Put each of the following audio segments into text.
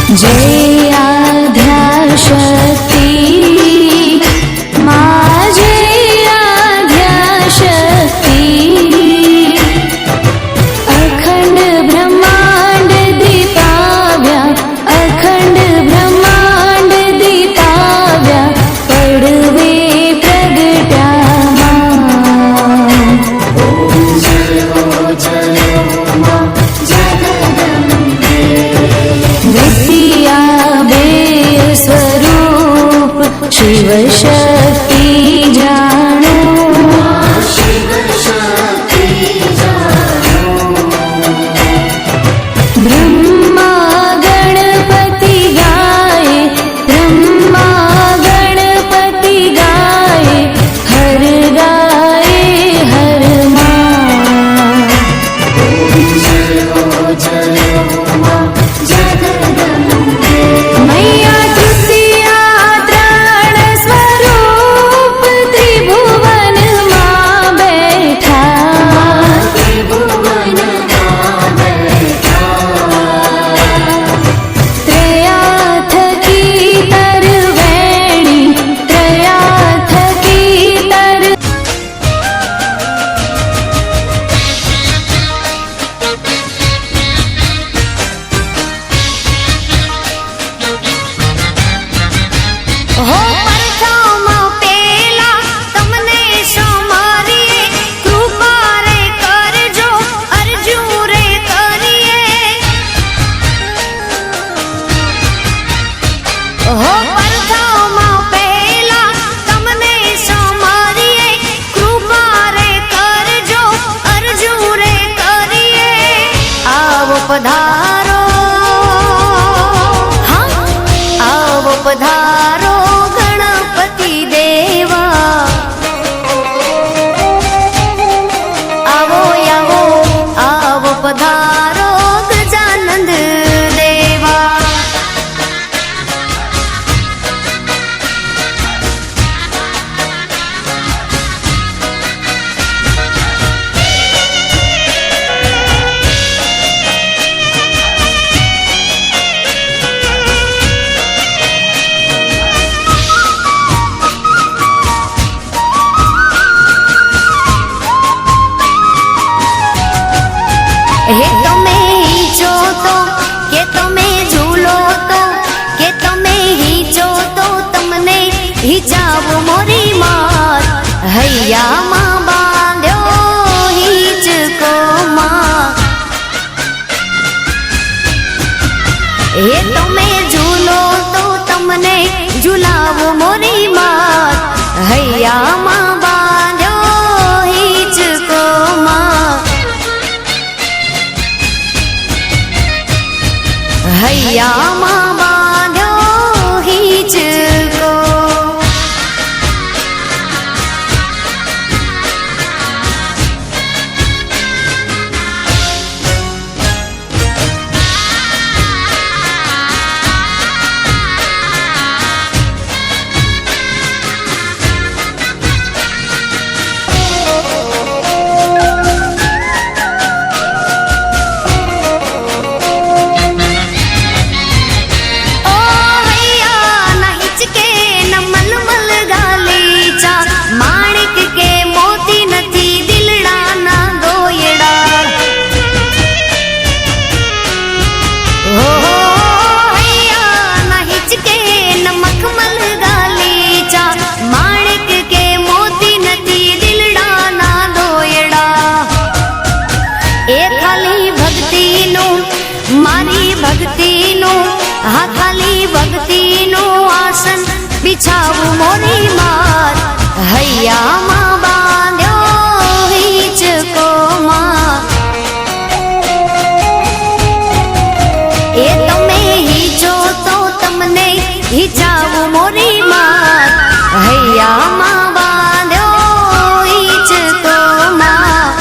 जय आद्याशक्ति माँ जय आद्याशक्ति अखंड ब्रह्मांड दीपाव्या अखंड ब्रह्मांड दीपाव्या पड़वे प्रगट्या विद्या बेय स्वरूप शिव शक्ति जानो ब्रह्मा गणपति गाए ब्रह्मा गणपति गाए हर माँ मैया तृतीया त्राण स्वरूप त्रिभुवन माँ बैठा त्रयाथ की तरवेणी त्रयाथ की तर हो परछामा पेला तमने समारिए कृपा रे करजो अर्जू रे करिए हो परछामा पेला तमने समारिए कृपा रे करजो अर्जू रे करिए आवो पधारो हाँ आवो पधारो गणपति देवा आवो आवो आवो पधारो गजानंद देवा हे તમે હીચો તો કે તમે ઝૂલો તો કે તમે હીચો તો તમને હિચાવો મોરી માત હૈયામાં બાંધ્યો હિચકો માં हे તમે ઝૂલો તો તમને ઝુલાવો મોરી માત હૈયામાં બાંધ્યો હિચકો માં હૈયામાં બાંધ્યો હિચકો હા ખાલી ભક્તિનું આસન બિછાવું મોરી માત હૈયામાં બાંધ્યો હિચકો માં એ તમે હિચો તો તમને હિચાવું મોરી માત હૈયામાં બાંધ્યો હિચકો માં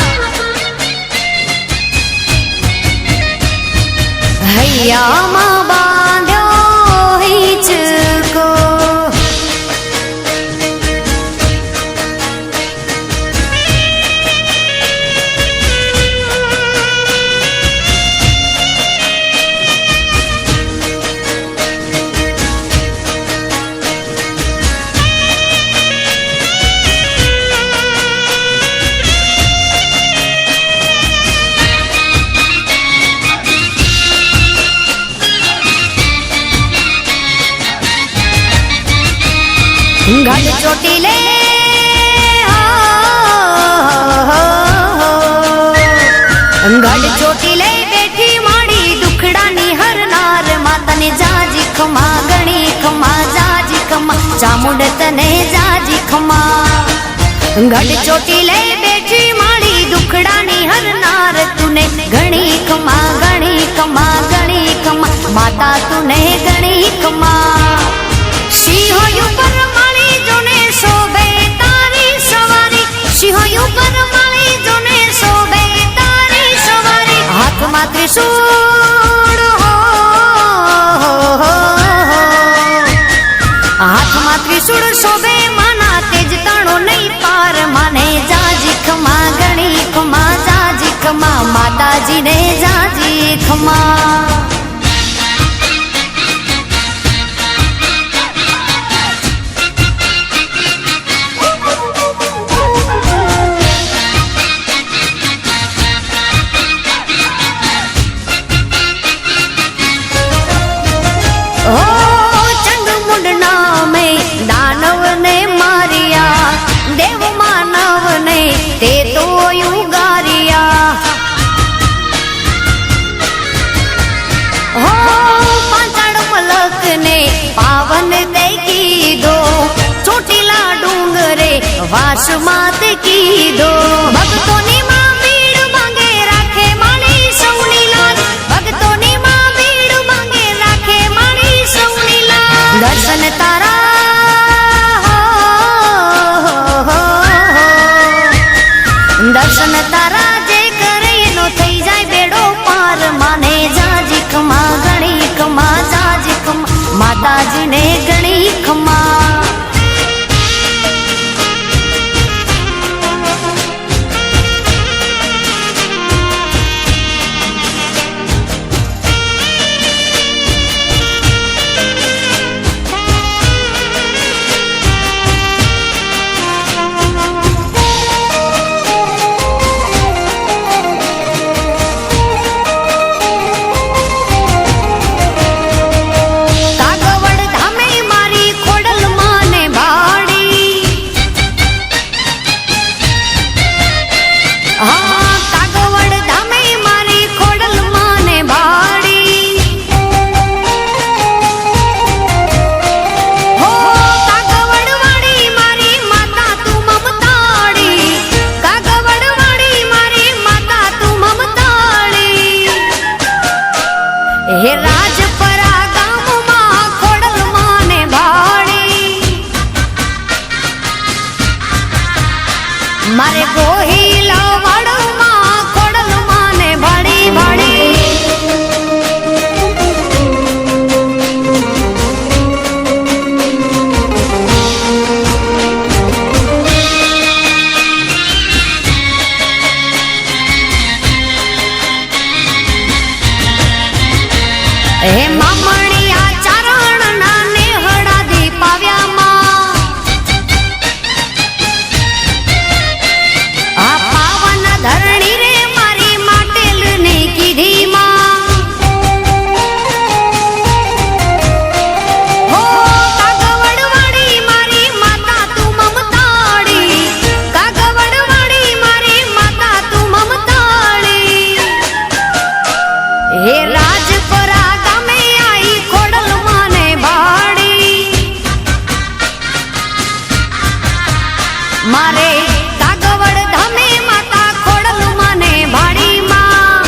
હૈયામાં બાંધ્યો હિચકો ગઢ ચોટીલે ગઢ ચોટીલે બેઠી માડી દુખડાની હરનાર માતાને જાજી ખમા ગણી ખમા જાજી ખમા ચામુંડ તને જાજી ખમા ગઢ ચોટીલે બેઠી માડી દુખડાની હરનાર તુને ગણી ખમા ગણી ખમા ગણી ખમા માતા તુને ગણી ખમા સિંહો ઉપર માળી જોને શોભે તારી સવારી સિંહો ઉપર માળી જોને શોભે તારી સવારી હાથમાં ત્રિશૂળ હાથમાં ત્રિશૂળ શોભે માના તેજ તાણો નહીં પાર માને જાજી ખમા ગણી ખમા જાજી ખમા માતાજીને જાજી ખમા તે તો યુગારિયા હો પાંચાળ મલક ને પાવન તે કીધો ચોટીલા ડુંગરે વાસમાં તે કીધો ભક્તોની માં ભીડ માંગે રાખે માળી સૌની લાજ ભક્તોની માં ભીડ માંગે રાખે માળી સૌની લાજ દર્શન તારા દર્શન તારા જે કરે એનો થઈ જાય બેડો પાર માને જાજી ખમા ગણી ખમા જાજી ખમા માતાજીને ગણી ખમા હે રાજપરા ગામમાં ખોડલ માને ભાડી મારે ગોહિલા વાડમાં ખોડલ માને ભાડી ભાડી હે મામણિયા ચારણ ના નેહડા દીપાવ્યામાં આ પાવન ધરણી રે મારી માટેલ ની કીધીમાં હો કાગવડવાડી મારી માતા તું મમતાળી કાગવડવાડી મારી માતા તું મમતાળી હે રાજપરા મારે કાગવડ ધામે માતા ખોડલ માને ભાડી માં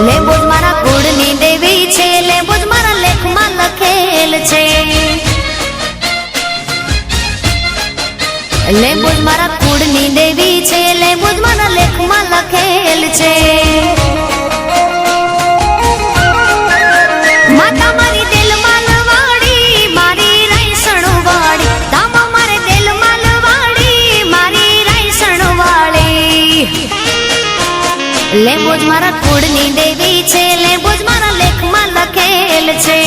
લેબુજ મારા કુળની દેવી છે લેબુજ મારા લેખમાં લખેલ છે લેબુજ મારા કુળની દેવી છે લેબુજ મારા લેખમાં લખેલ છે માતા મારી દિલમાં લવાડી મારી રાયસણ વાળી ધામા મારે દિલમાં લવાડી મારી રાયસણ વાળી લેબુજ મારા કુળની દેવી છે લેબુજ મારા લેખમાં લખેલ છે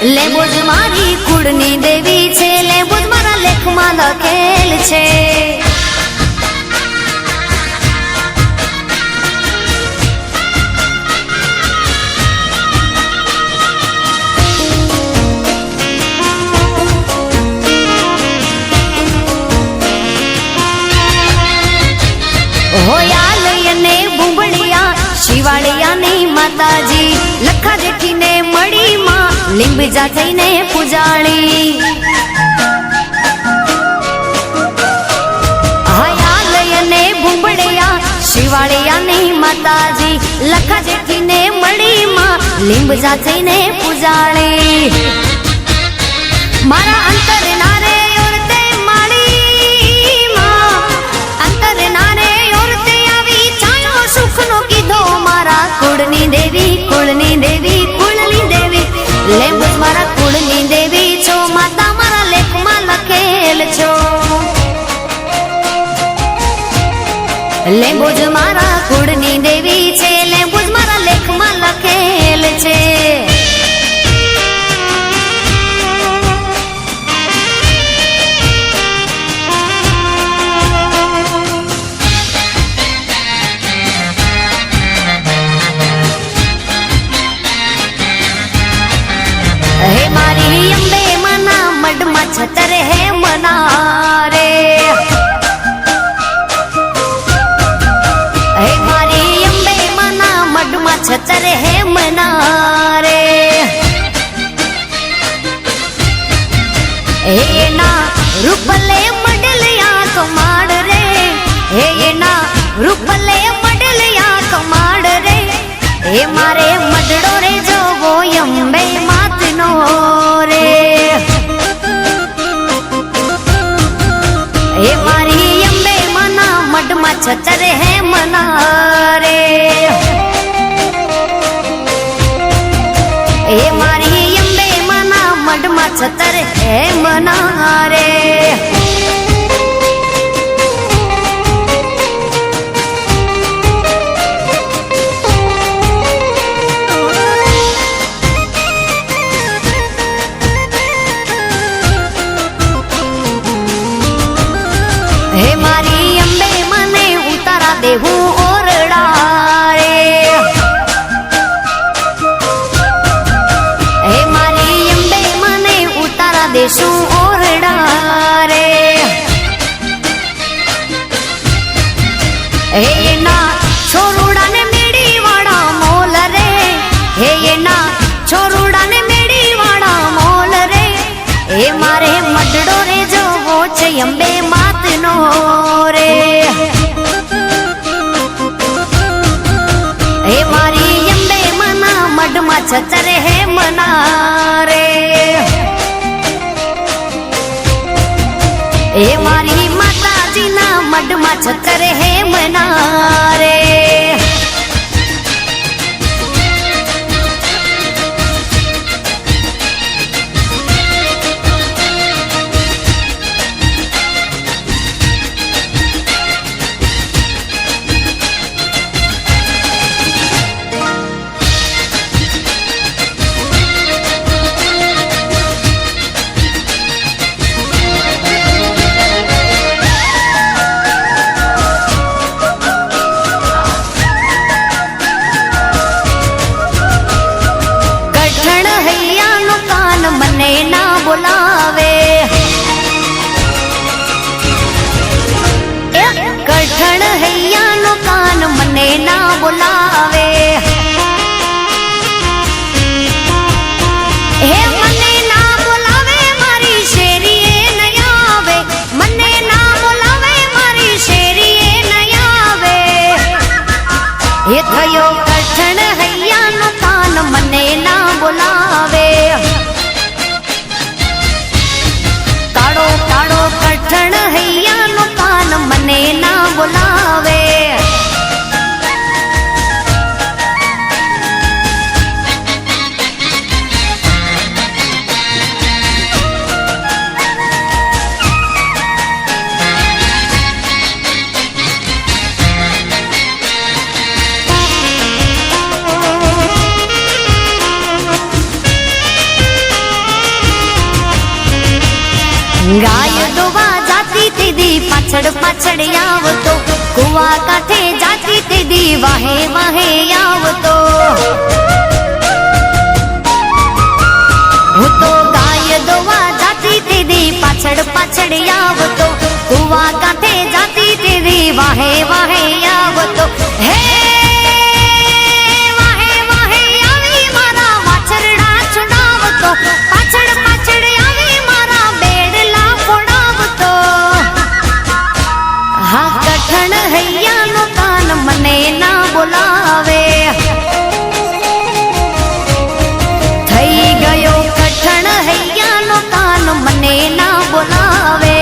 લેબુજ મારી કુળની દેવી છે, લેબુજ મારા લેખમાં લખેલ છે. હોયાલયને બુંબળિયા શિવાળિયાની માતાજી લખા જેઠીને મળી માં લીંબજા થઈને પૂજાળી. હયાલયને બુંબળિયા શિવાળિયાની માતાજી લખા જેઠીને મળી માં લીંબજા થઈને પૂજાળી. મારા અંતર નારે ઓરતે માળી માં, અંતર નારે ઓરતે આવી છાયો સુખનો કીધો. મારા કુળની દેવી, કુળની દેવી, કુળની દેવી, લેબુજ મારા કુળની દેવી છો, માતા મારા લેખમાં લખેલ છો. લેબુજ મારા કુળની દેવી છે, લેબુજ મારા લેખમાં લખેલ છે. હે મારી અંબે મના મઢમાં છતર હે મના રે. હે મારી અંબે મના મઢમાં છતર હે મના રે. હે એના રૂપલે મડલિયા કમાડ રે, હે એના રૂપલે મડલિયા કમાડ રે. હે મારે મડડો રે જોવો અંબે માતનો રે. હે મારી અંબે મના મઢમાં છતર હે મના રે. હે મારી અંબે મના મઢમાં છતર હે મના રે. હે મારી અંબે મને ઉતારા દેવું ઓરડા રે. હે મારી અંબે મને ઉતારા દેશું ઓરડા રે. હે એના છોરુડાને મેડી વાળા મોલ રે. હે એના છોરુડાને મેડી વાળા મોલ રે. હે મારે મડડો રે જોવો છે અંબે માતનો રે. હે મારી અંબે મના મઢમાં છતર હે મના રે. હે મારી માતાજીના મઢમાં છતર હે મના રે. મને ના બોલાવે, કઠણ હૈયાનો કાન મને ના બોલાવે. હે મને ના બોલાવે મારી શેરીએ ન આવે, મને ના બોલાવે મારી શેરીએ ન આવે. એ થયો કઠણ હૈયાનો કાન મને ના બોલાવે. કાળો કાળો કઠણ હૈયાનો કાન મને ના બોલાવે. દોવા જાતી તેદી પાછળ પાછળ આવતો, કુવા કાંઠે જાતી તેદી વાહે વાહે આવતો. હું તો ગાય દોવા જાતી તેદી પાછળ પાછળ આવતો, કુવા કાંઠે જાતી તેદી વાહે વાહે આવતો. હે વાહે વાહે આવી મારા વાછરડા છુડાવતો, પાછળ પાછળ આવી મારા બેડલા ફોડાવતો. હા કઠણ હૈયાનો કાન મને ના બોલાવે, થઈ ગયો કઠણ હૈયાનો કાન મને ના બોલાવે.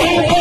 Yeah.